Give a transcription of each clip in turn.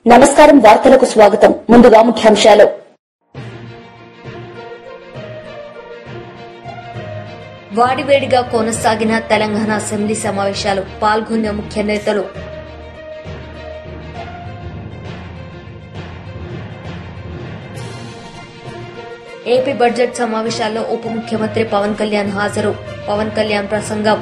నమస్కారం, వార్తలకు స్వాగతం. ముందుగా ముఖ్యాంశాలు. వాడివేడిగా కొనసాగిన తెలంగాణ అసెంబ్లీ సమావేశాలు, పాల్గొన్న ముఖ్య నేతలు. ఏపీ బడ్జెట్ సమావేశాల్లో ఉప ముఖ్యమంత్రి పవన్ కళ్యాణ్ హాజరు. పవన్ కళ్యాణ్ ప్రసంగం.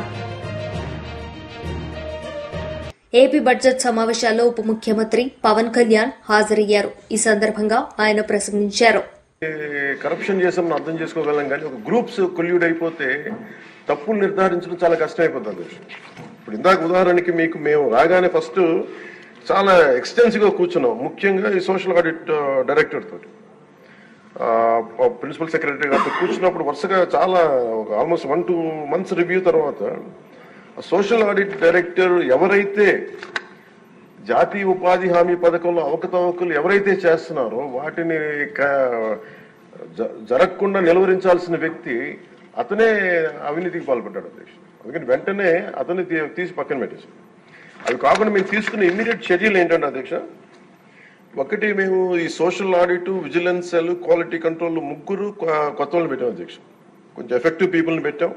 ఏపీ బడ్జెట్ సమావేశాల్లో ఉప ముఖ్యమంత్రి పవన్ కళ్యాణ్ హాజరయ్యారు. ఈ సందర్భంగా ఆయన ప్రసంగించారు. కరప్షన్ చేసామని అర్థం చేసుకోగలం, కానీ ఒక గ్రూప్స్ కొల్యూడ్ అయిపోతే తప్పులు నిర్ధారించడం చాలా కష్టమైపోతుంది. ఇప్పుడు ఇందాక ఉదాహరణకి మేము రాగానే ఫస్ట్ చాలా ఎక్స్టెన్సివ్గా కూర్చున్నాం, ముఖ్యంగా ఈ సోషల్ ఆడిట్ డైరెక్టర్ తోటి, ప్రిన్సిపల్ సెక్రటరీ గారితో కూర్చున్నప్పుడు వరుసగా చాలా ఆల్మోస్ట్ 1-2 months రివ్యూ తర్వాత సోషల్ ఆడిట్ డైరెక్టర్ ఎవరైతే జాతీయ ఉపాధి హామీ పథకంలో అవకతవకలు ఎవరైతే చేస్తున్నారో వాటిని జరగకుండా నిలువరించాల్సిన వ్యక్తి అతనే అవినీతికి పాల్పడ్డాడు అధ్యక్ష. అందుకని వెంటనే అతన్ని తీసి పక్కన పెట్టేసాం. అవి కాకుండా మేము తీసుకున్న ఇమ్మీడియట్ చర్యలు ఏంటంటే అధ్యక్ష, ఒకటి మేము ఈ social audit, vigilance cell, quality control 3 కొత్త వాళ్ళని పెట్టాం అధ్యక్ష. కొంచెం ఎఫెక్టివ్ పీపుల్ని పెట్టాం.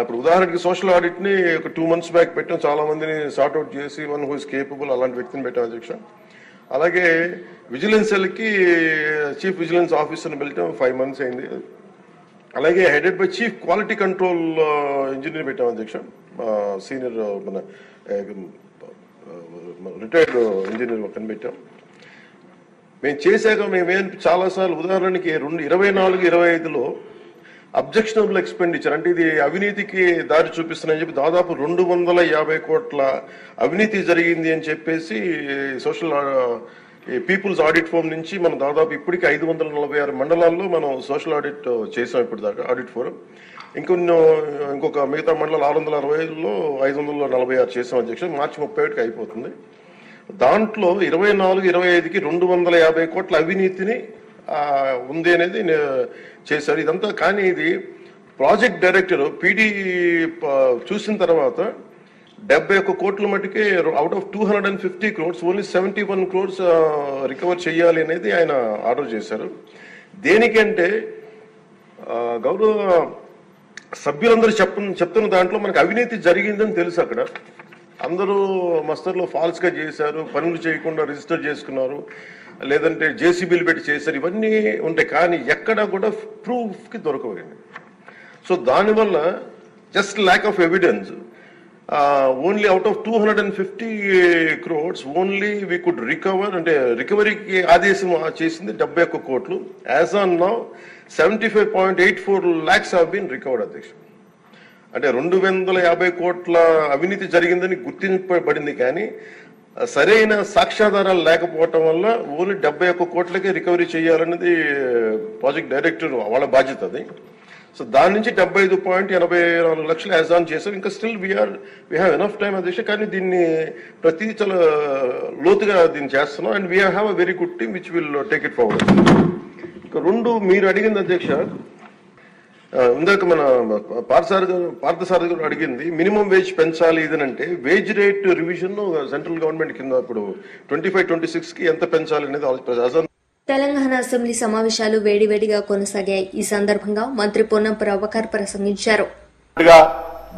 ఇప్పుడు ఉదాహరణకి సోషల్ ఆడిట్ ని ఒక 2 months బ్యాక్ పెట్టాం, చాలా మందిని సార్ట్అవుట్ చేసి వన్ హూ ఇస్ కేపబుల్ అలాంటి వ్యక్తిని పెట్టాం అధ్యక్ష. అలాగే విజిలెన్స్ సెల్ కి చీఫ్ విజిలెన్స్ ఆఫీసర్ని పెట్టాం, 5 months అయింది. అలాగే headed by chief quality control engineer పెట్టాం అధ్యక్ష, సీనియర్ మన రిటైర్డ్ ఇంజనీర్ ఒకరిని పెట్టాం. మేము చేశాక మేమేం చాలాసార్లు ఉదాహరణకి 2024-25లో అబ్జెక్షనబుల్ ఎక్స్పెండిచర్ అంటే ఇది అవినీతికి దారి చూపిస్తున్నాయని చెప్పి దాదాపు 250 కోట్ల అవినీతి జరిగింది అని చెప్పేసి సోషల్ పీపుల్స్ ఆడిట్ ఫోరం నుంచి మనం దాదాపు ఇప్పటికి 546 మండలాల్లో మనం సోషల్ ఆడిట్ చేసాం. ఇప్పుడు దాకా ఆడిట్ ఫోరం ఇంకొక మిగతా మండలాలు 665లో 546 చేసాం అధ్యక్ష. మార్చి 31కి అయిపోతుంది. దాంట్లో 24-25కి 250 కోట్ల అవినీతిని ఉంది అనేది చేశారు. ఇదంతా కానీ ఇది ప్రాజెక్ట్ డైరెక్టర్ పీడీ చూసిన తర్వాత 71 కోట్ల మటుకే out of 250 crores only 71 crores recover చేయాలి అనేది ఆయన ఆర్డర్ చేశారు. దేనికంటే గౌరవ సభ్యులందరూ చెప్తున్న దాంట్లో మనకు అవినీతి జరిగిందని తెలుసు. అక్కడ అందరూ మస్తర్లో ఫాల్స్గా చేశారు, పనులు చేయకుండా రిజిస్టర్ చేసుకున్నారు, లేదంటే జేసీబీలు పెట్టి చేశారు, ఇవన్నీ ఉంటాయి. కానీ ఎక్కడా కూడా ప్రూఫ్కి దొరకవండి. సో దానివల్ల just lack of evidence only out of 250 crores only we could recover, అంటే రికవరీకి ఆదేశం చేసింది 71 కోట్లు. As on now 75.84 lakhs have been recovered అధ్యక్ష. అంటే 250 కోట్ల అవినీతి జరిగిందని గుర్తింపబడింది, కానీ సరైన సాక్ష్యాధారాలు లేకపోవటం వల్ల ఓన్లీ 71 కోట్లకే రికవరీ చేయాలన్నది ప్రాజెక్ట్ డైరెక్టర్ వాళ్ళ బాధ్యత అది. సో దాని నుంచి 75.84 లక్షలు యాజ్ ఆన్ చేశారు. ఇంకా still we have enough time అధ్యక్ష, కానీ దీన్ని ప్రతి చాలా లోతుగా దీన్ని చేస్తున్నాం. And we have a very good team which will take it forward. ఇంకా 2 మీరు అడిగింది అధ్యక్ష, ఇందాక మన పార్థసారథి గారు అడిగింది మినిమం వేజ్ పెంచాలి ఇదనంటే wage rate revision central government కింద ఇప్పుడు 25-26కి ఎంత పెంచాలి అనేది తెలంగాణ అసెంబ్లీ సమావేశాలు వేడివేడిగా కొనసాగాయి. ఈ సందర్భంగా మంత్రి పొన్నం ప్రభాకర్ ప్రసంగించారు.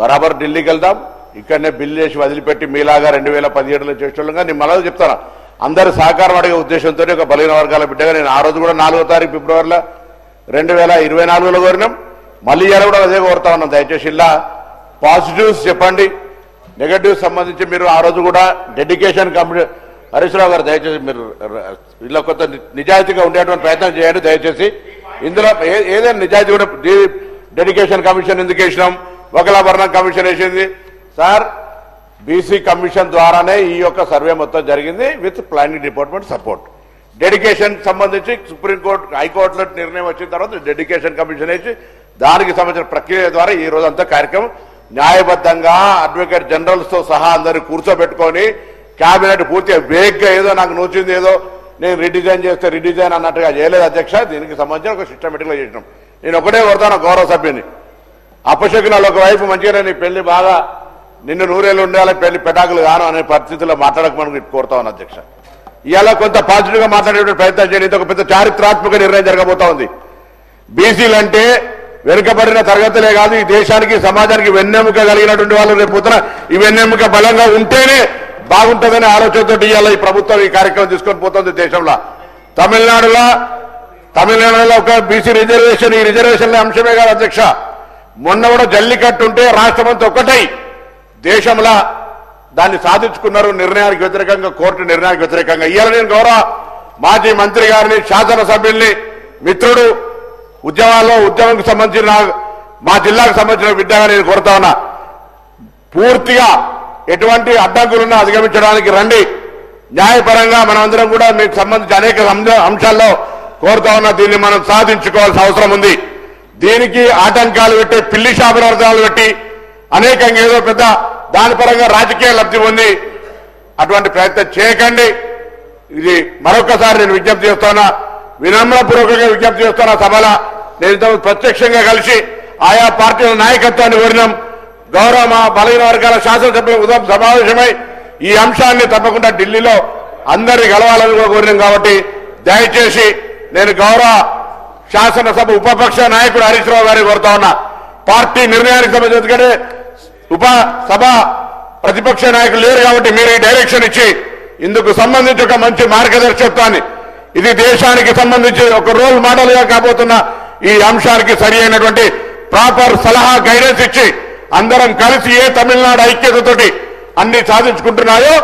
బరాబర్ ఢిల్లీకి వెళ్దాం, ఇక్కడనే బిల్లు చేసి వదిలిపెట్టి మీలాగా 2017లో చేసేవాళ్ళంగా నేను మళ్ళీ చెప్తాను, అందరు సహకారం అడిగే ఉద్దేశంతో ఒక బలహీన వర్గాల బిడ్డగా నేను ఆ రోజు కూడా 4వ తారీఖు ఫిబ్రవరిలో 2024లో కోరినాం. మళ్ళీ ఇలా కూడా అదే కోరుతా ఉన్నాం. దయచేసి ఇలా పాజిటివ్స్ చెప్పండి, నెగటివ్స్ సంబంధించి మీరు ఆ రోజు కూడా డెడికేషన్ కమిటీ హరీష్ రావు గారు దయచేసి మీరు ఇలా కొత్త నిజాయితీగా ఉండేటువంటి ప్రయత్నం చేయండి దయచేసి. ఇందులో ఏదైనా నిజాయితీ కూడా డెడికేషన్ కమిషన్ ఎందుకు వేసినాం, వకలాభరణం కమిషన్ వేసింది సార్, బీసీ కమిషన్ ద్వారానే ఈ యొక్క సర్వే మొత్తం జరిగింది with planning department support. Dedication సంబంధించి సుప్రీంకోర్టు హైకోర్టులో నిర్ణయం వచ్చిన తర్వాత డెడికేషన్ కమిషన్ వేసి దానికి సంబంధించిన ప్రక్రియ ద్వారా ఈ రోజు అంతా కార్యక్రమం న్యాయబద్ధంగా అడ్వకేట్ జనరల్స్ తో సహా అందరినీ కూర్చోబెట్టుకొని కేబినెట్ పూర్తిగా వేగ్గా ఏదో నాకు నూచింది ఏదో నేను రిడిజైన్ చేస్తే రిడిజైన్ అన్నట్టుగా చేయలేదు అధ్యక్ష. దీనికి సంబంధించిన ఒక సిస్టమేటిక్గా చేసినాం. నేను ఒకటే కోరుతాను గౌరవ సభ్యుని, అపశకునాలు ఒకవైపు మంచిగానే నీ పెళ్లి బాగా నిన్ను నూరేళ్ళు ఉండాలి, పెళ్లి పెటాకులు కాను అనే పరిస్థితుల్లో మాట్లాడకమని కోరుతా ఉన్నాను అధ్యక్ష. ఇవాళ కొంత పాజిటివ్గా మాట్లాడే ప్రయత్నం చేయండి. ఇది ఒక పెద్ద చారిత్రాత్మక నిర్ణయం జరగబోతా ఉంది. బీసీలు అంటే వెనుకబడిన తరగతులే కాదు, ఈ దేశానికి సమాజానికి వెన్నెముక కలిగినటువంటి వాళ్ళు రేపు పొద్దున ఈ వెన్నెముక బలంగా ఉంటేనే బాగుంటుందనే ఆలోచనతో ఇవాళ ఈ ప్రభుత్వం ఈ కార్యక్రమం తీసుకొని పోతుంది దేశంలో. తమిళనాడులో ఒక బీసీ రిజర్వేషన్, ఈ రిజర్వేషన్ల అంశమే కాదు అధ్యక్ష. మొన్న కూడా జల్లికట్టు ఉంటే రాష్ట్రమంతా ఒక్కటై దేశంలో దాన్ని సాధించుకున్నారు. నిర్ణయానికి వ్యతిరేకంగా, కోర్టు నిర్ణయానికి వ్యతిరేకంగా. ఇవాళ నేను గౌరవ మాజీ మంత్రి గారిని, శాసనసభ్యుల్ని, మిత్రుడు ఉద్యమంకి సంబంధించిన మా జిల్లాకు సంబంధించిన బిడ్డగా నేను కోరుతా ఉన్నా, పూర్తిగా ఎటువంటి అడ్డంకులున్నా అధిగమించడానికి రండి. న్యాయపరంగా మనమందరం కూడా మీకు సంబంధించి అనేక అంశాల్లో కోరుతా ఉన్నా. దీన్ని మనం సాధించుకోవాల్సిన అవసరం ఉంది. దీనికి ఆటంకాలు పెట్టి, పిల్లి శాపనార్థాలు పెట్టి అనేకంగా ఏదో పెద్ద దాని పరంగా రాజకీయ లబ్ధి పొంది అటువంటి ప్రయత్నం చేయకండి. ఇది మరొకసారి నేను విజ్ఞప్తి చేస్తున్నా, వినమ్రపూర్వకంగా విజ్ఞప్తి చేస్తున్నా. సభలో నేను ప్రత్యక్షంగా కలిసి ఆయా పార్టీల నాయకత్వాన్ని కోరినాం. గౌరవ మా బలహీన వర్గాల శాసనసభ్యుల ఉదయం సమావేశమై ఈ అంశాన్ని తప్పకుండా ఢిల్లీలో అందరినీ కలవాలని కూడా కోరినాం. కాబట్టి దయచేసి నేను గౌరవ శాసనసభ ఉపపక్ష నాయకుడు హరీష్ రావు గారిని కోరుతా ఉన్నా, పార్టీ నిర్ణయానికి సంబంధించి ఉపసభ ప్రతిపక్ష నాయకులు లేరు కాబట్టి మీరు ఈ డైరెక్షన్ ఇచ్చి ఇందుకు సంబంధించి ఒక మంచి మార్గదర్శకత్వాన్ని, ఇది దేశానికి సంబంధించి ఒక రోల్ మోడల్ గా కాబోతున్న ఈ అంశానికి సరి అయినటువంటి ప్రాపర్ సలహా గైడెన్స్ ఇచ్చి అందరం కలిసి ఏ తమిళనాడు ఐక్యతతోటి అన్ని సాధించుకుంటున్నాయో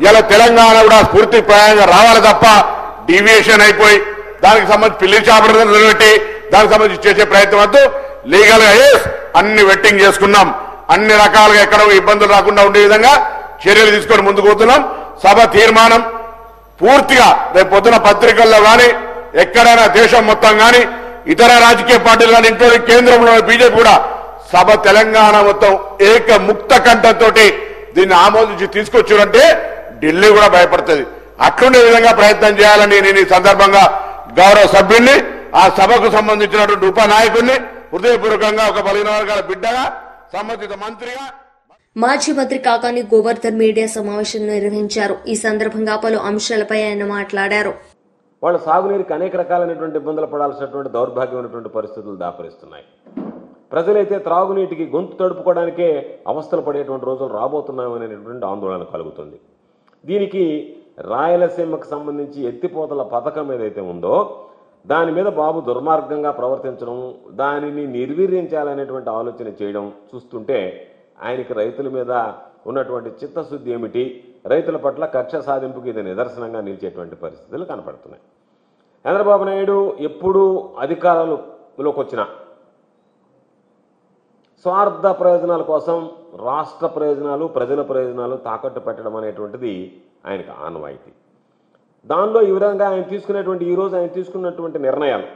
ఇలా తెలంగాణ కూడా స్ఫూర్తిప్రాయంగా రావాలి తప్ప డీవియేషన్ అయిపోయి దానికి సంబంధించి పిల్లి చాపడం పెట్టి దానికి సంబంధించి చేసే ప్రయత్నం వద్దు. లీగల్ గా అన్ని వెట్టింగ్ చేసుకున్నాం. అన్ని రకాలుగా ఎక్కడ ఇబ్బందులు రాకుండా ఉండే విధంగా చర్యలు తీసుకొని ముందుకు పోతున్నాం. సభ తీర్మానం పూర్తిగా రేపు పొద్దున పత్రికల్లో కానీ ఎక్కడైనా దేశం మొత్తం కానీ ఇతర రాజకీయ పార్టీలు కానీ ఇంట్లో కేంద్రంలో బీజేపీ కూడా సభ తెలంగాణ మొత్తం ముక్త కంఠంతో దీన్ని ఆమోదించి తీసుకొచ్చారంటే ఢిల్లీ కూడా భయపడుతుంది. అట్లుండే విధంగా ప్రయత్నం చేయాలని నేను ఈ సందర్భంగా గౌరవ సభ్యుల్ని, ఆ సభకు సంబంధించినటువంటి ఉపనాయకుడిని హృదయపూర్వకంగా ఒక బలహీన వర్గాల బిడ్డగా సంబంధిత మంత్రిగా. మాజీ మంత్రి కాకాని గోవర్ధన్ మీడియా సమావేశం నిర్వహించారు. ఈ సందర్భంగా పలు అంశాలపై ఆయన మాట్లాడారు. వాళ్ళు సాగునీరుకి అనేక రకాలైనటువంటి ఇబ్బందులు పడాల్సినటువంటి దౌర్భాగ్యమైనటువంటి పరిస్థితులు దాపరిస్తున్నాయి. ప్రజలైతే త్రాగునీటికి గొంతు తడుపుకోవడానికే అవస్థలు పడేటువంటి రోజులు రాబోతున్నాయనేటువంటి ఆందోళన కలుగుతుంది. దీనికి రాయలసీమకు సంబంధించి ఎత్తిపోతల పథకం ఏదైతే ఉందో దాని మీద బాబు దుర్మార్గంగా ప్రవర్తించడం, దానిని నిర్వీర్యించాలనేటువంటి ఆలోచన చేయడం చూస్తుంటే ఆయనకి రైతుల మీద ఉన్నటువంటి చిత్తశుద్ధి ఏమిటి, రైతుల పట్ల కక్ష సాధింపుకి ఇది నిదర్శనంగా నిలిచేటువంటి పరిస్థితులు కనపడుతున్నాయి. చంద్రబాబు నాయుడు ఎప్పుడూ అధికారంలోకి వచ్చిన స్వార్థ ప్రయోజనాల కోసం రాష్ట్ర ప్రయోజనాలు, ప్రజల ప్రయోజనాలు తాకట్టు పెట్టడం అనేటువంటిది ఆయనకు ఆనవాయితీ. దానిలో ఈ విధంగా ఆయన తీసుకునేటువంటి ఈరోజు ఆయన తీసుకున్నటువంటి నిర్ణయాలు,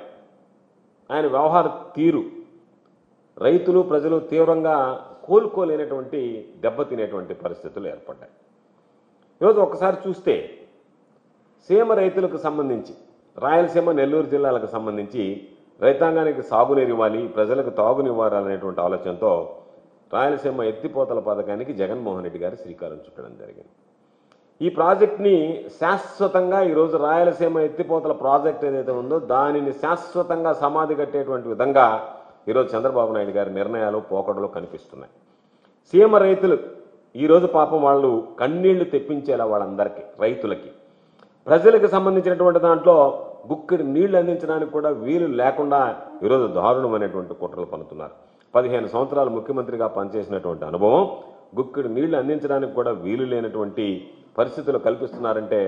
ఆయన వ్యవహార తీరు రైతులు ప్రజలు తీవ్రంగా కోలుకోలేనటువంటి దెబ్బతినేటువంటి పరిస్థితులు ఏర్పడ్డాయి. ఈరోజు ఒకసారి చూస్తే సీమ రైతులకు సంబంధించి రాయలసీమ, నెల్లూరు జిల్లాలకు సంబంధించి రైతాంగానికి సాగునీరు ఇవ్వాలి, ప్రజలకు తాగునివ్వాలనేటువంటి ఆలోచనతో రాయలసీమ ఎత్తిపోతల పథకానికి జగన్మోహన్ రెడ్డి గారు శ్రీకారం చుట్టడం జరిగింది. ఈ ప్రాజెక్ట్ని శాశ్వతంగా ఈరోజు రాయలసీమ ఎత్తిపోతల ప్రాజెక్ట్ ఏదైతే ఉందో దానిని శాశ్వతంగా సమాధి కట్టేటువంటి విధంగా ఈరోజు చంద్రబాబు నాయుడు గారి నిర్ణయాలు, పోకడలు కనిపిస్తున్నాయి. సీమ రైతులు ఈరోజు పాపం వాళ్ళు కన్నీళ్లు తెప్పించేలా వాళ్ళందరికీ, రైతులకి, ప్రజలకు సంబంధించినటువంటి దాంట్లో గుక్కిడి నీళ్లు అందించడానికి కూడా వీలు లేకుండా ఈరోజు దారుణమైనటువంటి కుట్రలు పన్నుతున్నారు. 15 సంవత్సరాలు ముఖ్యమంత్రిగా పనిచేసినటువంటి అనుభవం, గుక్కిడి నీళ్లు అందించడానికి కూడా వీలు లేనటువంటి పరిస్థితులు కల్పిస్తున్నారంటే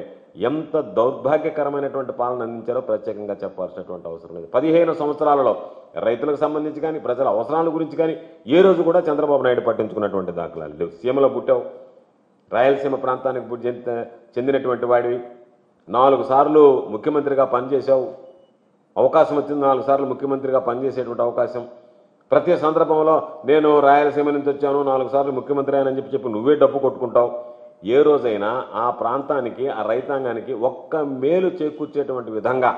ఎంత దౌర్భాగ్యకరమైనటువంటి పాలన అందించారో ప్రత్యేకంగా చెప్పాల్సినటువంటి అవసరం లేదు. 15 సంవత్సరాలలో రైతులకు సంబంధించి కానీ, ప్రజల అవసరాల గురించి కానీ ఏ రోజు కూడా చంద్రబాబు నాయుడు పట్టించుకున్నటువంటి దాఖలాలు లేవు. సీమలో పుట్టావు, రాయలసీమ ప్రాంతానికి చెందినటువంటి వాడివి, 4 సార్లు ముఖ్యమంత్రిగా పనిచేశావు, అవకాశం వచ్చింది 4 సార్లు ముఖ్యమంత్రిగా పనిచేసేటువంటి అవకాశం. ప్రతి సందర్భంలో నేను రాయలసీమ నుంచి వచ్చాను, 4 సార్లు ముఖ్యమంత్రి అని చెప్పి నువ్వే డబ్బు కొట్టుకుంటావు. ఏ రోజైనా ఆ ప్రాంతానికి, ఆ రైతాంగానికి ఒక్క మేలు చేకూర్చేటువంటి విధంగా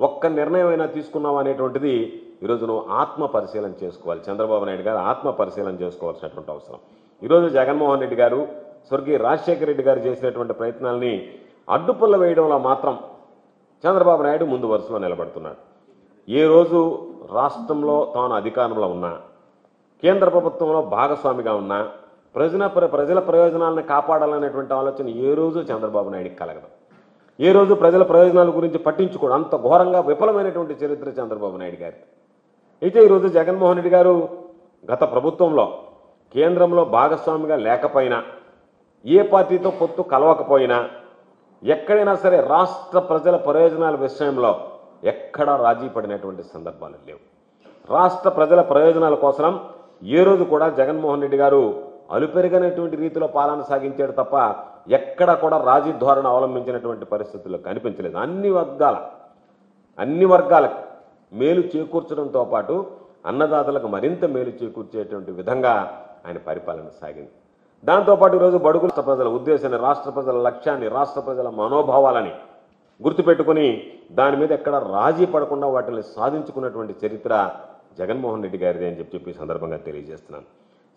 ఒక్క నిర్ణయం అయినా తీసుకున్నాం అనేటువంటిది ఈరోజు నువ్వు ఆత్మ పరిశీలన చేసుకోవాలి. చంద్రబాబు నాయుడు గారు ఆత్మ పరిశీలన చేసుకోవాల్సినటువంటి అవసరం. ఈరోజు జగన్మోహన్ రెడ్డి గారు, స్వర్గీయ రాజశేఖర రెడ్డి గారు చేసినటువంటి ప్రయత్నాల్ని అడ్డుపుల్ల వేయడంలో మాత్రం చంద్రబాబు నాయుడు ముందు వరుసలో నిలబడుతున్నాడు. ఏ రోజు రాష్ట్రంలో తాను అధికారంలో ఉన్నా, కేంద్ర ప్రభుత్వంలో భాగస్వామిగా ఉన్నా, ప్రజల ప్రయోజనాలను కాపాడాలనేటువంటి ఆలోచన ఏ రోజు చంద్రబాబు నాయుడికి కలగదు. ఏ రోజు ప్రజల ప్రయోజనాల గురించి పట్టించుకోవడం, అంత ఘోరంగా విఫలమైనటువంటి చరిత్ర చంద్రబాబు నాయుడు గారి. అయితే ఈరోజు జగన్మోహన్ రెడ్డి గారు గత ప్రభుత్వంలో కేంద్రంలో భాగస్వామిగా లేకపోయినా, ఏ పార్టీతో పొత్తు కలవకపోయినా, ఎక్కడైనా సరే రాష్ట్ర ప్రజల ప్రయోజనాల విషయంలో ఎక్కడా రాజీ పడినటువంటి సందర్భాలు లేవు. రాష్ట్ర ప్రజల ప్రయోజనాల కోసం ఏ రోజు కూడా జగన్మోహన్ రెడ్డి గారు అలుపెరగనటువంటి రీతిలో పాలన సాగించాడు తప్ప ఎక్కడ కూడా రాజీ ధోరణి అవలంబించినటువంటి పరిస్థితుల్లో కనిపించలేదు. అన్ని వర్గాలకు మేలు చేకూర్చడంతో పాటు అన్నదాతలకు మరింత మేలు చేకూర్చేటువంటి విధంగా ఆయన పరిపాలన సాగింది. దాంతోపాటు ఈరోజు బడుగు రాష్ట్ర ప్రజల ఉద్దేశాన్ని, రాష్ట్ర ప్రజల లక్ష్యాన్ని, రాష్ట్ర ప్రజల మనోభావాలని గుర్తుపెట్టుకుని దాని మీద ఎక్కడ రాజీ పడకుండా వాటిని సాధించుకున్నటువంటి చరిత్ర జగన్మోహన్ రెడ్డి గారిది అని చెప్పి సందర్భంగా తెలియజేస్తున్నాను.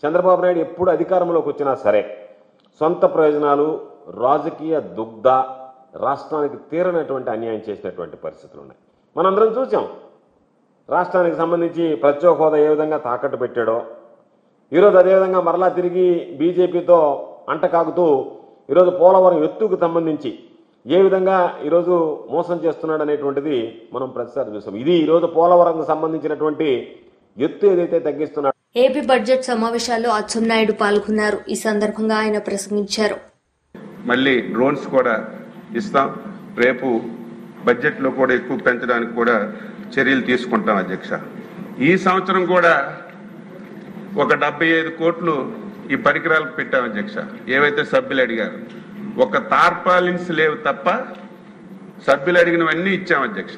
చంద్రబాబు నాయుడు ఎప్పుడు అధికారంలోకి వచ్చినా సరే సొంత ప్రయోజనాలు, రాజకీయ దుగ్ధ రాష్ట్రానికి తీరనటువంటి అన్యాయం చేసినటువంటి పరిస్థితులు ఉన్నాయి. మనందరం చూసాం. రాష్ట్రానికి సంబంధించి ప్రత్యేక హోదా ఏ విధంగా తాకట్టు పెట్టాడో, ఈరోజు అదేవిధంగా మరలా తిరిగి బీజేపీతో అంటకాగుతూ ఈరోజు పోలవరం ఎత్తుకు సంబంధించి ఏ విధంగా ఈరోజు మోసం చేస్తున్నాడు అనేటువంటిది మనం ప్రతిసారి చూసాం. ఇది ఈరోజు పోలవరంకు సంబంధించినటువంటి ఎత్తు ఏదైతే తగ్గిస్తున్నాడు. ఏపీ బడ్జెట్ సమావేశాల్లో అచ్చెన్నాయుడు పాల్గొన్నారు. ఈ సందర్భంగా ఆయన ప్రసంగించారు. మళ్ళీ డ్రోన్స్ కూడా ఇస్తాం. రేపు బడ్జెట్ లో కూడా ఎక్కువ పెంచడానికి కూడా చర్యలు తీసుకుంటాం అధ్యక్ష. ఈ సంవత్సరం కూడా ఒక 75 కోట్లు ఈ పరికరాలకు పెట్టాం అధ్యక్ష. ఏవైతే సభ్యులు అడిగారు, ఒక తార్పాలిన్స్ లేవు తప్ప సభ్యులు అడిగినవన్నీ ఇచ్చాం అధ్యక్ష.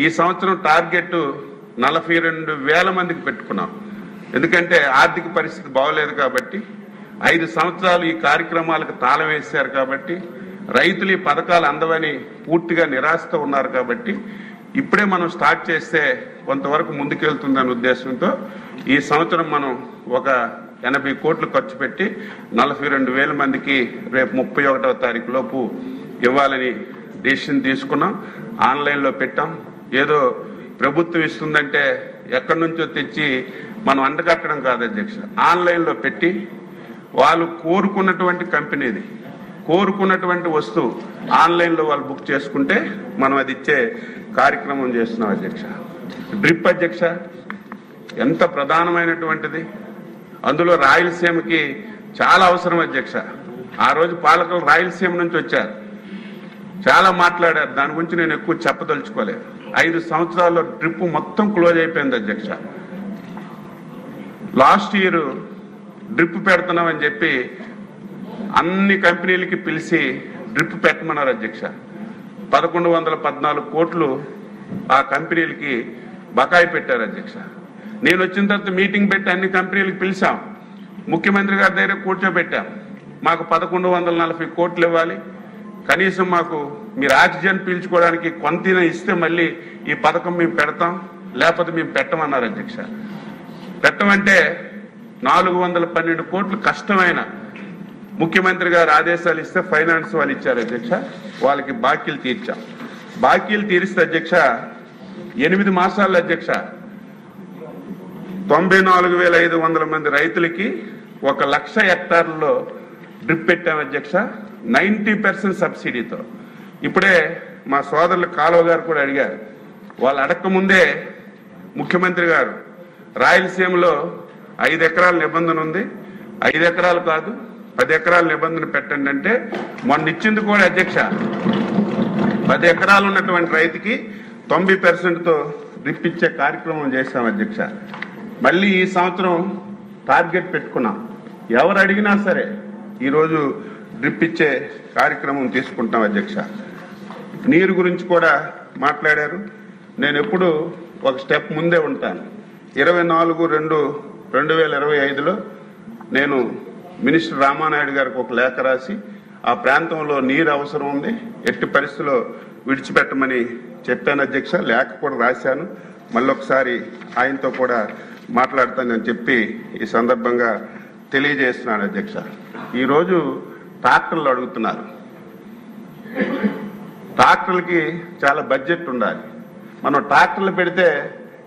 ఈ సంవత్సరం టార్గెట్ 42,000 మందికి పెట్టుకున్నాం. ఎందుకంటే ఆర్థిక పరిస్థితి బాగోలేదు కాబట్టి, 5 సంవత్సరాలు ఈ కార్యక్రమాలకు తాళం వేశారు కాబట్టి, రైతులు ఈ పథకాలు అందవని పూర్తిగా నిరాశతో ఉన్నారు కాబట్టి, ఇప్పుడే మనం స్టార్ట్ చేస్తే కొంతవరకు ముందుకెళ్తుందనే ఉద్దేశంతో ఈ సంవత్సరం మనం ఒక 80 కోట్లు ఖర్చు పెట్టి 42,000 మందికి రేపు 31వ తారీఖు లోపు ఇవ్వాలని డెసిషన్ తీసుకున్నాం. ఆన్లైన్లో పెట్టాం. ఏదో ప్రభుత్వం ఇస్తుందంటే ఎక్కడి నుంచో తెచ్చి మనం అంటగట్టడం కాదు అధ్యక్ష. ఆన్లైన్లో పెట్టి వాళ్ళు కోరుకున్నటువంటి కంపెనీది, కోరుకున్నటువంటి వస్తువు ఆన్లైన్లో వాళ్ళు బుక్ చేసుకుంటే మనం అది ఇచ్చే కార్యక్రమం చేస్తున్నాం అధ్యక్ష. డ్రిప్ అధ్యక్ష ఎంత ప్రధానమైనటువంటిది. అందులో రాయలసీమకి చాలా అవసరం అధ్యక్ష. ఆ రోజు పాలకులు రాయలసీమ నుంచి వచ్చారు, చాలా మాట్లాడారు. దాని గురించి నేను ఎక్కువ చెప్పదలుచుకోలేదు. 5 సంవత్సరాల్లో డ్రిప్ మొత్తం క్లోజ్ అయిపోయింది అధ్యక్ష. లాస్ట్ ఇయర్ డ్రిప్ పెడుతున్నామని చెప్పి అన్ని కంపెనీలకి పిలిచి డ్రిప్ పెట్టమన్నారు అధ్యక్ష. 1114 కోట్లు ఆ కంపెనీలకి బకాయి పెట్టారు అధ్యక్ష. నేను వచ్చిన తర్వాత మీటింగ్ పెట్టి అన్ని కంపెనీలకు పిలిచాం. ముఖ్యమంత్రి గారి దగ్గర కూర్చోబెట్టాం. మాకు 1140 కోట్లు ఇవ్వాలి, కనీసం మాకు మీరు ఆక్సిజన్ పీల్చుకోవడానికి కొంత ఇస్తే మళ్ళీ ఈ పథకం మేము పెడతాం, లేకపోతే మేము పెట్టమన్నారు అధ్యక్ష. పెట్టమంటే 412 కోట్లు కష్టమైన ముఖ్యమంత్రి గారు ఆదేశాలు ఇస్తే ఫైనాన్స్ వాళ్ళు ఇచ్చారు అధ్యక్ష. వాళ్ళకి బాకీలు తీర్చాం. బాకీలు తీరిస్తే అధ్యక్ష 8 మాసాల్లో అధ్యక్ష 94,500 మంది రైతులకి 1,00,000 హెక్టార్లలో డ్రిప్ పెట్టాం అధ్యక్ష, 90% సబ్సిడీతో. ఇప్పుడే మా సోదరులు కాలువ గారు కూడా అడిగారు. వాళ్ళు అడగకముందే ముఖ్యమంత్రి గారు రాయలసీమలో 5 ఎకరాల నిబంధన ఉంది, 5 ఎకరాలు కాదు 10 ఎకరాల నిబంధన పెట్టండి అంటే మొన్న ఇచ్చింది కూడా అధ్యక్ష 10 ఎకరాలు ఉన్నటువంటి రైతుకి 90%తో డ్రిప్ ఇచ్చే కార్యక్రమం చేశాం అధ్యక్ష. మళ్ళీ ఈ సంవత్సరం టార్గెట్ పెట్టుకున్నాం. ఎవరు అడిగినా సరే ఈరోజు డ్రిప్ ఇచ్చే కార్యక్రమం తీసుకుంటాం అధ్యక్ష. నీరు గురించి కూడా మాట్లాడారు. నేను ఎప్పుడు ఒక స్టెప్ ముందే ఉంటాను. 24/2/2025లో నేను మినిస్టర్ రామానాయుడు గారికి ఒక లేఖ రాసి ఆ ప్రాంతంలో నీరు అవసరం ఉంది, ఎట్టి పరిస్థితుల్లో విడిచిపెట్టమని చెప్పాను అధ్యక్ష. లేఖ కూడా రాశాను, మళ్ళొకసారి ఆయనతో కూడా మాట్లాడతానని చెప్పి ఈ సందర్భంగా తెలియజేస్తున్నాను అధ్యక్ష. ఈరోజు ట్రాక్టర్లు అడుగుతున్నారు. ట్రాక్టర్లకి చాలా బడ్జెట్ ఉండాలి. మనం ట్రాక్టర్లు పెడితే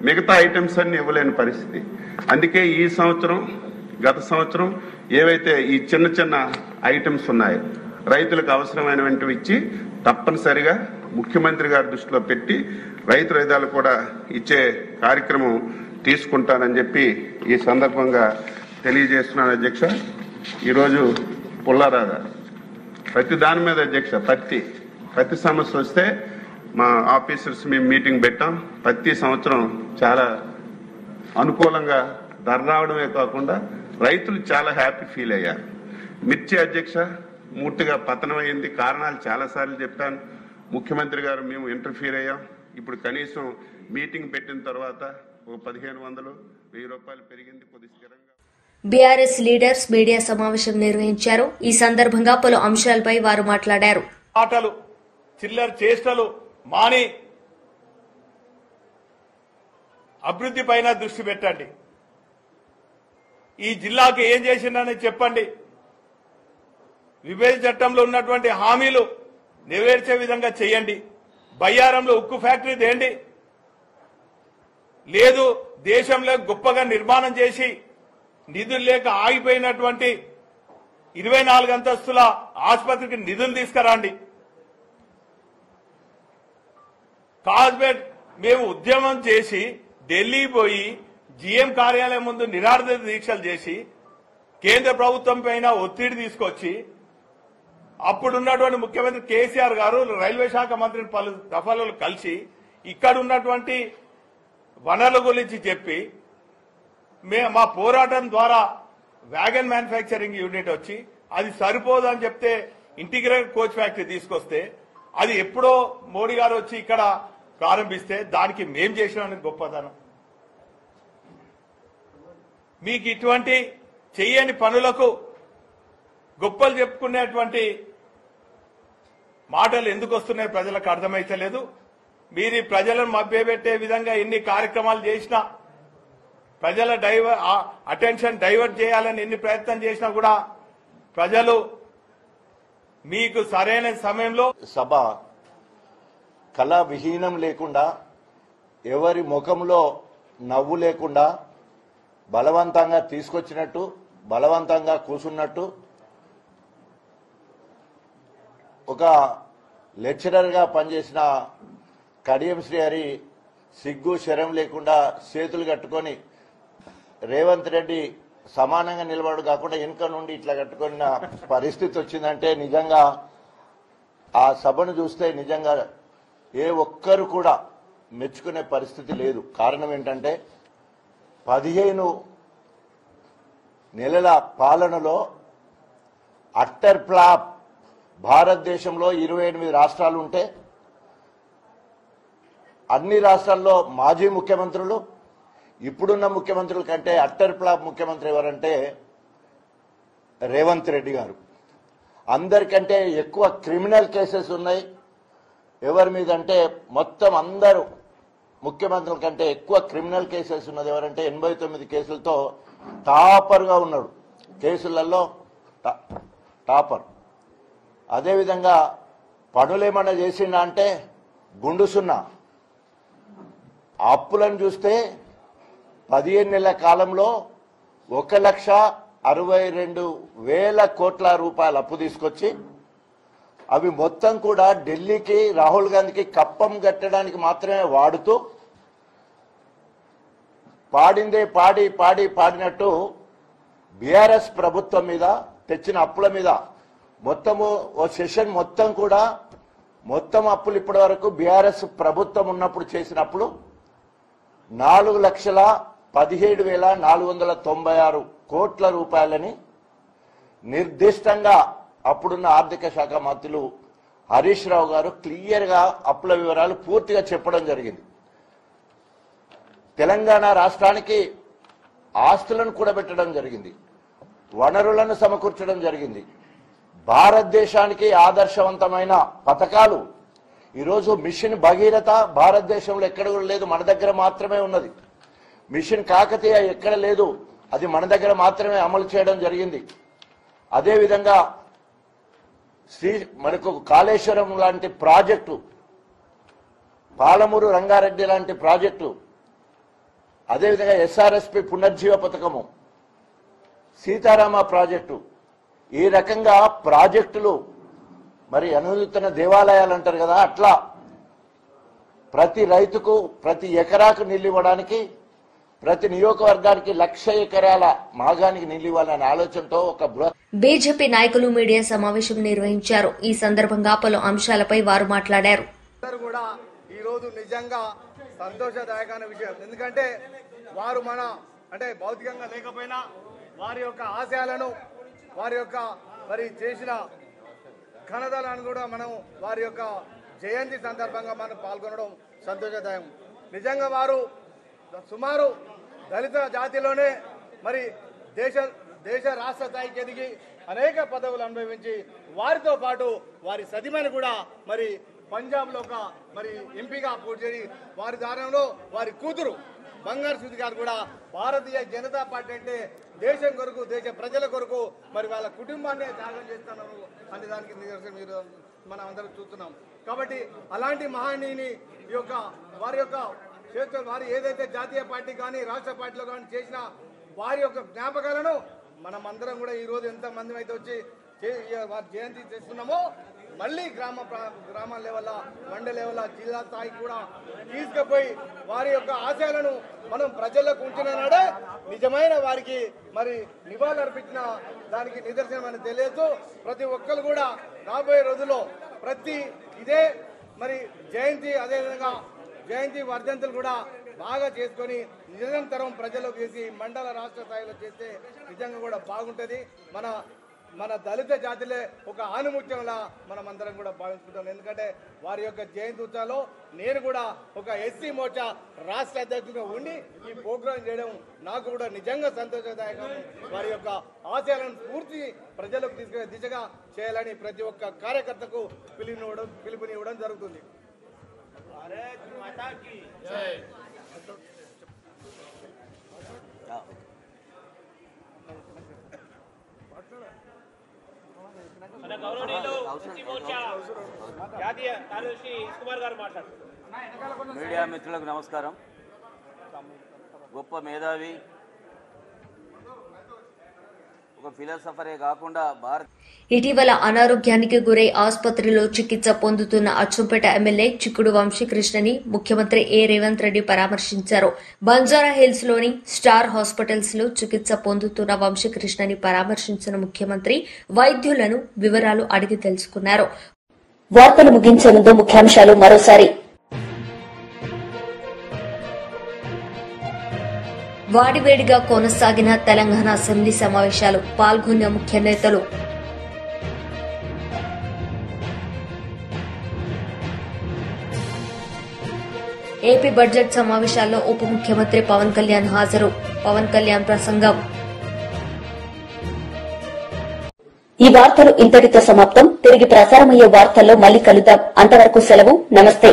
మిగతా ఐటమ్స్ అన్ని ఇవ్వలేని పరిస్థితి. అందుకే ఈ సంవత్సరం, గత సంవత్సరం ఏవైతే ఈ చిన్న చిన్న ఐటమ్స్ ఉన్నాయో రైతులకు అవసరమైనవి ఇచ్చి తప్పనిసరిగా ముఖ్యమంత్రి గారి దృష్టిలో పెట్టి రైతు రైతాలు కూడా ఇచ్చే కార్యక్రమం తీసుకుంటానని చెప్పి ఈ సందర్భంగా తెలియజేస్తున్నాను అధ్యక్ష. ఈరోజు పుల్లారాగా ప్రతి దాని మీద అధ్యక్ష, ప్రతి సమస్య వస్తే మా ఆఫీసర్స్ మేము మీటింగ్ పెట్టాం. ప్రతి సంవత్సరం చాలా అనుకూలంగా ధర రావడమే కాకుండా రైతులు చాలా హ్యాపీ ఫీల్ అయ్యారు. మిర్చి అధ్యక్ష మూర్తిగా పతనమైంది. కారణాలు చాలాసార్లు చెప్పాను. ముఖ్యమంత్రి గారు మేము ఇంటర్ఫీర్ అయ్యాం. ఇప్పుడు కనీసం మీటింగ్ పెట్టిన తర్వాత ఒక 1500-1000 రూపాయలు పెరిగింది. కొద్ది స్థిరంగా బీఆర్ఎస్ లీడర్స్ మీడియా సమావేశం నిర్వహించారు. ఈ సందర్భంగా పలు అంశాలపై వారు మాట్లాడారు. మాటలు, చిల్లర చేష్టలు మాని అభివృద్ధి పైన దృష్టి పెట్టండి. ఈ జిల్లాకి ఏం చేసిందని చెప్పండి. విభజన చట్టంలో ఉన్నటువంటి హామీలు నెరవేర్చే విధంగా చేయండి. బయ్యారంలో ఉక్కు ఫ్యాక్టరీ తేండి. లేదు దేశంలో గొప్పగా నిర్మాణం చేసి నిధులు లేక ఆగిపోయినటువంటి 24 అంతస్తుల ఆసుపత్రికి నిధులు తీసుకురండి. కాజ్బెట్ మేము ఉద్యమం చేసి ఢిల్లీ పోయి జీఎం కార్యాలయం ముందు నిరాహార దీక్షలు చేసి కేంద్ర ప్రభుత్వం పైన ఒత్తిడి తీసుకొచ్చి అప్పుడున్నటువంటి ముఖ్యమంత్రి కేసీఆర్ గారు రైల్వే శాఖ మంత్రిని పలు దఫాలలో కలిసి ఇక్కడ ఉన్నటువంటి వనరుల గురించి చెప్పి మా పోరాటం ద్వారా వ్యాగన్ మ్యానుఫ్యాక్చరింగ్ యూనిట్ వచ్చి అది సరిపోదు అని చెప్తే ఇంటిగ్రేటెడ్ కోచ్ ఫ్యాక్టరీ తీసుకొస్తే అది ఎప్పుడో మోడీ గారు వచ్చి ఇక్కడ ప్రారంభిస్తే దానికి మేం చేసిన గొప్పదనం. మీకు ఇటువంటి చెయ్యని పనులకు గొప్పలు చెప్పుకునేటువంటి మాటలు ఎందుకు వస్తున్నాయి ప్రజలకు అర్థమైతలేదు. మీరు ప్రజలను మభ్యపెట్టే విధంగా ఎన్ని కార్యక్రమాలు చేసినా, ప్రజల అటెన్షన్ డైవర్ట్ చేయాలని ఎన్ని ప్రయత్నం చేసినా కూడా ప్రజలు మీకు సరైన సమయంలో సభ కళా విహీనం లేకుండా, ఎవరి ముఖంలో నవ్వు లేకుండా బలవంతంగా తీసుకొచ్చినట్టు, బలవంతంగా కూర్చున్నట్టు, ఒక లెక్చరర్గా పనిచేసిన కడియం శ్రీహరి సిగ్గు శరం లేకుండా చేతులు కట్టుకొని రేవంత్ రెడ్డి సమానంగా నిలబడు కాకుండా వెనుక నుండి ఇట్లా కట్టుకున్న పరిస్థితి వచ్చిందంటే నిజంగా ఆ సభను చూస్తే నిజంగా ఏ ఒక్కరు కూడా మెచ్చుకునే పరిస్థితి లేదు. కారణం ఏంటంటే 15 నెలల పాలనలో అట్టర్ ఫ్లాప్. భారతదేశంలో 28 రాష్ట్రాలు ఉంటే అన్ని రాష్ట్రాల్లో మాజీ ముఖ్యమంత్రులు, ఇప్పుడున్న ముఖ్యమంత్రుల కంటే అట్టర్ ఫ్లాప్ ముఖ్యమంత్రి ఎవరంటే రేవంత్ రెడ్డి గారు. అందరికంటే ఎక్కువ క్రిమినల్ కేసెస్ ఉన్నాయి. ఎవరి మీద అంటే మొత్తం అందరూ ముఖ్యమంత్రుల కంటే ఎక్కువ క్రిమినల్ కేసెస్ ఉన్నది ఎవరంటే 89 కేసులతో టాపర్గా ఉన్నాడు. కేసులలో టాపర్. అదేవిధంగా పనులేమన్నా చేసిండా అంటే గుండు సున్నా. అప్పులను చూస్తే 15 నెలల కాలంలో 1,62,000 కోట్ల రూపాయలు అప్పు తీసుకొచ్చి అవి మొత్తం కూడా ఢిల్లీకి, రాహుల్ గాంధీకి కప్పం కట్టడానికి మాత్రమే వాడుతూ పాడిందే పాడినట్టు బీఆర్ఎస్ ప్రభుత్వం మీద తెచ్చిన అప్పుల మీద మొత్తము ఓ సెషన్ మొత్తం కూడా మొత్తం అప్పులు ఇప్పటి వరకు బీఆర్ఎస్ ప్రభుత్వం ఉన్నప్పుడు చేసినప్పుడు 4,17,496 కోట్ల రూపాయలని నిర్దిష్టంగా అప్పుడున్న ఆర్థిక శాఖ మంత్రులు హరీష్ రావు గారు క్లియర్గా అప్పుల వివరాలు పూర్తిగా చెప్పడం జరిగింది. తెలంగాణ రాష్ట్రానికి ఆస్తులను కూడబెట్టడం జరిగింది. వనరులను సమకూర్చడం జరిగింది. భారతదేశానికి ఆదర్శవంతమైన పథకాలు ఈరోజు మిషన్ భగీరథ భారతదేశంలో ఎక్కడ కూడా లేదు, మన దగ్గర మాత్రమే ఉన్నది. మిషన్ కాకతీయ ఎక్కడ లేదు, అది మన దగ్గర మాత్రమే అమలు చేయడం జరిగింది. అదేవిధంగా మనకు కాళేశ్వరం లాంటి ప్రాజెక్టు, పాలమూరు రంగారెడ్డి లాంటి ప్రాజెక్టు, అదేవిధంగా ఎస్ఆర్ఎస్పి పునర్జీవ పథకము, సీతారామ ప్రాజెక్టు, ఈ రకంగా ప్రాజెక్టులు మరి అనుదిన దేవాలయాలు అంటారు కదా, అట్లా ప్రతి రైతుకు ప్రతి ఎకరాకు నీళ్ళు ఇవ్వడానికి, ప్రతి నియోజకవర్గానికి 1,00,000 ఎకరాల మాగానికి నీళ్ళు ఇవ్వాలనే ఆలోచనతో ఒక బీజేపీ నాయకులు మీడియా సమావేశం నిర్వహించారు. ఈ సందర్భంగా పలు అంశాలపై వారు మాట్లాడారు. కూడా ఈ రోజు నిజంగా సంతోషదాయకమైన విషయం. ఎందుకంటే వారు మన అంటే భౌతికంగా లేకపోయినా వారి యొక్క ఆశయాలను, వారి యొక్క మరి చేసిన ఘనతలను కూడా మనం వారి యొక్క జయంతి సందర్భంగా మనం పాల్గొనడం సంతోషదాయం. నిజంగా వారు సుమారు దళిత జాతిలోనే మరి దేశ రాష్ట్ర స్థాయికి ఎదిగి అనేక పదవులు అనుభవించి వారితో పాటు వారి సతీమణి కూడా మరి పంజాబ్లో ఒక మరి ఎంపీగా పోటీ చేసి వారి దారంలో వారి కూతురు బంగారు సుధి గారు కూడా భారతీయ జనతా పార్టీ అంటే దేశం కొరకు, దేశ ప్రజల కొరకు మరి వాళ్ళ కుటుంబాన్ని త్యాగం చేస్తున్నారు అనే దానికి నిదర్శనం మీరు మనం అందరం చూస్తున్నాం. కాబట్టి అలాంటి మహనీయుని ఈ యొక్క వారి యొక్క చేతులు వారు ఏదైతే జాతీయ పార్టీ కానీ రాష్ట్ర పార్టీలో కానీ చేసిన వారి యొక్క జ్ఞాపకాలను మనం అందరం కూడా ఈ రోజు ఎంత మంది అయితే వచ్చి వారి జయంతి చేస్తున్నామో మళ్ళీ గ్రామ లెవెల్, మండల లెవెల్, జిల్లా స్థాయికి కూడా తీసుకుపోయి వారి యొక్క ఆశయాలను మనం ప్రజల్లోకి ఉంచిన నాడే నిజమైన వారికి మరి నివాళులర్పించిన దానికి నిదర్శనమని తెలియదు. ప్రతి ఒక్కరు కూడా రాబోయే రోజుల్లో ప్రతి ఇదే మరి జయంతి, అదేవిధంగా జయంతి వర్ధంతులు కూడా బాగా చేసుకొని నిరంతరం ప్రజలకు చేసి మండల రాష్ట్ర స్థాయిలో చేస్తే నిజంగా కూడా బాగుంటుంది. మన దళిత జాతిలే ఒక ఆనుముత్యంలా మనం అందరం కూడా భావించుకుంటాం. ఎందుకంటే వారి యొక్క జయంతి ఉత్సవాల్లో నేను కూడా ఒక ఎస్సీ మోర్చా రాష్ట్ర అధ్యక్షుడిగా ఉండి ఈ ప్రోగ్రాం చేయడం నాకు కూడా నిజంగా సంతోషదాయకం. వారి యొక్క ఆశయాలను పూర్తి ప్రజలకు తీసుకునే దిశగా చేయాలని ప్రతి ఒక్క కార్యకర్తకు పిలుపునివ్వడం జరుగుతుంది. మన గౌరవనీయులు ఎస్సీ మోర్చా జాతీయ కార్యదర్శి కుమార్ గారు మాట్లాడుతున్నారు. మీడియా మిత్రులకు నమస్కారం. గొప్ప మేధావి, ఒక ఫిలాసఫరే కాకుండా ఇటీవల అనారోగ్యానికి గురై ఆసుపత్రిలో చికిత్స పొందుతున్న అచ్చంపేట ఎమ్మెల్యే చిక్కుడు వంశీకృష్ణని ముఖ్యమంత్రి ఏ రేవంత్ రెడ్డి పరామర్శించారు. బంజారాహిల్స్ లోని స్టార్ హాస్పిటల్స్ లో చికిత్స పొందుతున్న వంశీకృష్ణని పరామర్శించిన ముఖ్యమంత్రి వైద్యులను వివరాలు అడిగి తెలుసుకున్నారు. వార్తలు ముగించే ముందు ముఖ్యాంశాలు మరోసారి. వాడివేడిగా కొనసాగిన తెలంగాణ అసెంబ్లీ సమావేశాలు, పాల్గొన్న ముఖ్య నేతలు. ఏపీ బడ్జెట్ సమావేశాల్లో ఉప ముఖ్యమంత్రి పవన్ కళ్యాణ్ హాజరు. పవన్ కళ్యాణ్ ప్రసంగం. ఈ వార్తలు ఇంతటితో సమాప్తం. తిరిగి ప్రసారమయ్యే వార్తల్లో మళ్లీ కలుద్దాం. అంతవరకు సెలవు. నమస్తే.